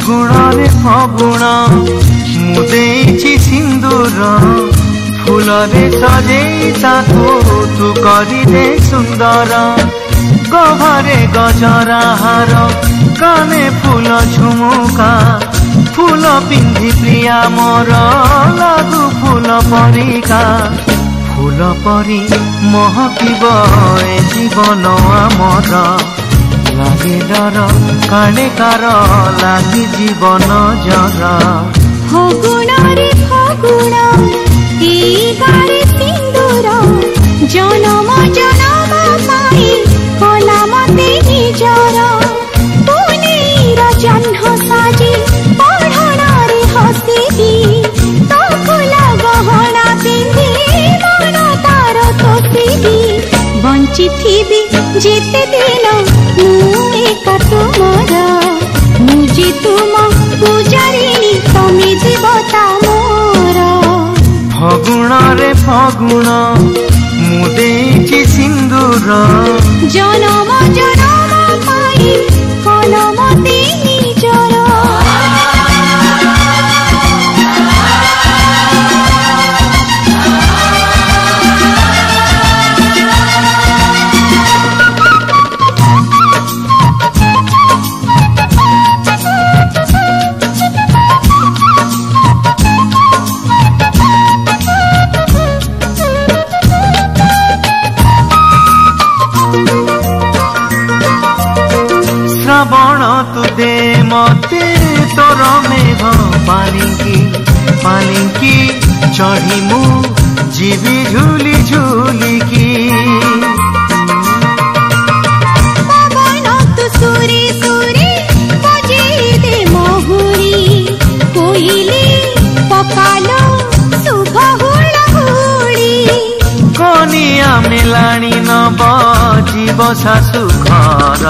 फगुणरे फगुण मुदेची सिंदूर फूलरे सजेई ताकू तू करिदे सुंदर गहरे गजरा हार काने फूल झुमुका फूल पिंधि प्रिया मोर लागू फूल परिका फूल परी महकिब ए जीवन आमर लागे डर काले कार लागी जीवन जर फगुणरे फगुण गारे सिंदूर जनम जनम पाई कला मते निजर पुनीर जह्न साजी पढ़णारे हसिबी तो फूला गहना पिंधि मन तार तोसिबी बंची थी जेते दिन एका तुमर मुझे तुम पूजारिणी तमे देवता मोर फगुणरे फगुण मुदेची सिंदूर जनम जनम पाई कलमते निजर श्रावण तु दे मते तोर मेघ पालिंकी चढ़ी मु जीवी झूली झूली की पवन तु सुरे सुरे बजे दे महुरी कोइली पकालो शुभ हुड़हुड़ी कनिया मिलाणी न बजीव शाशु घर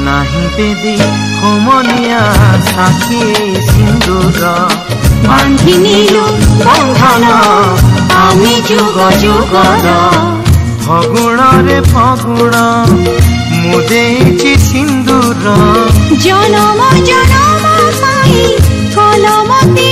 नाही बेदी होमनिया साखी सिंदूर बांधी नीलु बंधन आमे जुग जुगर फगुणरे फगुण मुदेची सिंदूर जनम जनम पाई कलमते